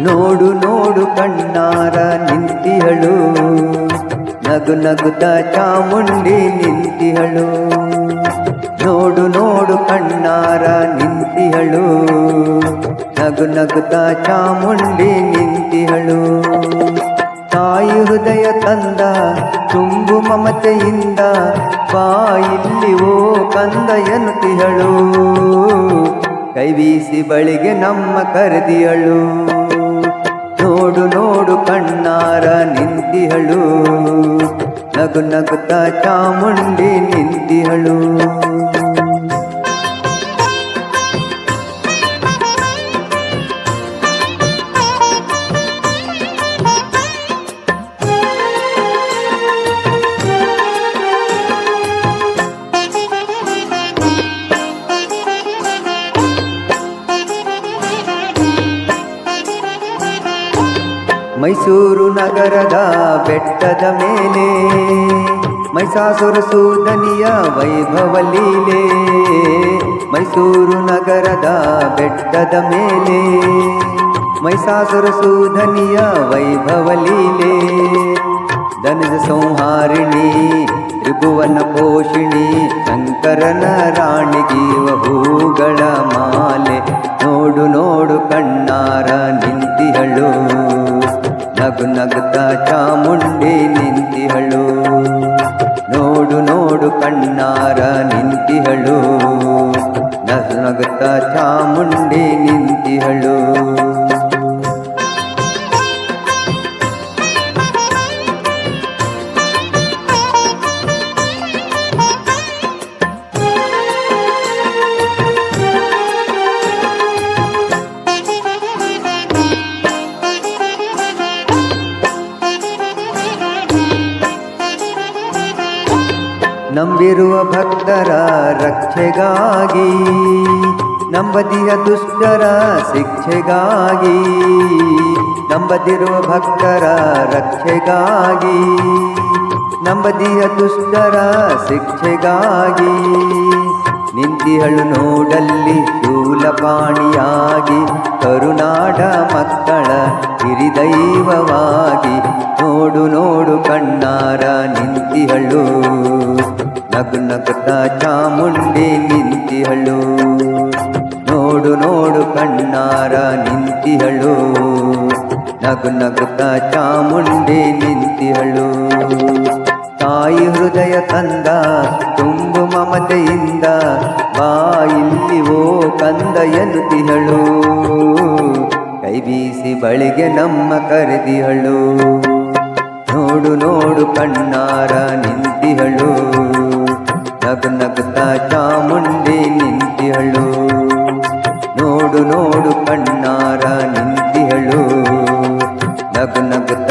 ನೋಡು ನೋಡು ಕಣ್ಣಾರ ನಿಂತಿಹಳು, ನಗು ನಗುತ್ತ ಚಾಮುಂಡಿ ನಿಂತಿಹಳು. ನೋಡು ನೋಡು ಕಣ್ಣಾರ ನಿಂತಿಹಳು, ನಗು ನಗುತ್ತ ಚಾಮುಂಡಿ ನಿಂತಿಹಳು. ತಾಯಿ ಹೃದಯ ತಂದ ತುಂಬು ಮಮತೆಯಿಂದ ಬಾ ಇಲ್ಲಿ ಓ ಕಂದ ಎನ್ನುತ್ತಿಹಳು. ಕೈ ಬೀಸಿ ಬಳಿಗೆ ನಮ್ಮ ಕರೆದಿಯಳು. ನೋಡು ನೋಡು ಕಣ್ಣಾರ ನಿಂತಿಹಳು, ನಗು ನಗುತ್ತ ಚಾಮುಂಡಿ ನಿಂತಿಹಳು. ಮೈಸೂರು ನಗರದ ಬೆಟ್ಟದ ಮೇಲೆ ಮೈಸಾಸುರ ಸೂದನಿಯ ವೈಭವ ಲೀಲೆ. ಮೈಸೂರು ನಗರದ ಬೆಟ್ಟದ ಮೇಲೆ ಮೈಸಾಸುರ ಸೂದನಿಯ ವೈಭವ ಲೀಲೆ. ಧನುಜ ಸಂಹಾರಿಣಿ ತ್ರಿಭುವನ ಪೋಷಿಣಿ ಶಂಕರನ ರಾಣಿಗೀವ ಹೂಗಳ ಮಾಲೆ. ನೋಡು ನೋಡು ಕಣ್ಣಾರ ನಿಂತಿಹಳು, ನಗು ನಗುತ್ತ ಚಾಮುಂಡಿ ನಿಂತಿಹಳು. ನೋಡು ನೋಡು ಕಣ್ಣಾರ ನಿಂತಿಹಳು, ನಗು ನಗುತ್ತ ಚಾಮುಂಡಿ ನಿಂತಿಹಳು. ನಂಬಿರುವ ಭಕ್ತರ ರಕ್ಷೆಗಾಗಿ, ನಂಬದಿಯ ದುಷ್ಟರ ಶಿಕ್ಷೆಗಾಗಿ. ನಂಬದಿರುವ ಭಕ್ತರ ರಕ್ಷೆಗಾಗಿ, ನಂಬದಿಯ ದುಷ್ಟರ ಶಿಕ್ಷೆಗಾಗಿ. ನಿಂತಿಹಳು ನೋಡಲ್ಲಿ ಶೂಲಪಾಣಿಯಾಗಿ, ಕರುನಾಡ ಮಕ್ಕಳ ಹಿರಿದೈವವಾಗಿ. ನೋಡು ನೋಡು ಕಣ್ಣಾರ ನಿಂತಿಹಳು, ನಗು ನಗುತ್ತ ಚಾಮುಂಡಿ ನಿಂತಿಹಳು. ನೋಡು ನೋಡು ಕಣ್ಣಾರ ನಿಂತಿಹಳು, ನಗು ನಗುತ್ತ ಚಾಮುಂಡಿ ನಿಂತಿಹಳು. ತಾಯಿ ಹೃದಯ ತಂದ ತುಂಬು ಮಮತೆಯಿಂದ ಬಾ ಇಲ್ಲಿ ಓ ಕಂದ ಎನ್ನುತ್ತಿಹಳು. ಕೈ ಬೀಸಿ ಬಳಿಗೆ ನಮ್ಮ ಕರೆದಿಹಳು. ನೋಡು ನೋಡು ಕಣ್ಣಾರ ನಿಂತಿಹಳು, ನಗು ನಗುತ್ತ ಚಾಮುಂಡಿ ನಿಂತಿಹಳು. ನೋಡು ನೋಡು ಕಣ್ಣಾರ ನಿಂತಿಹಳು, ನಗು ನಗುತ್ತ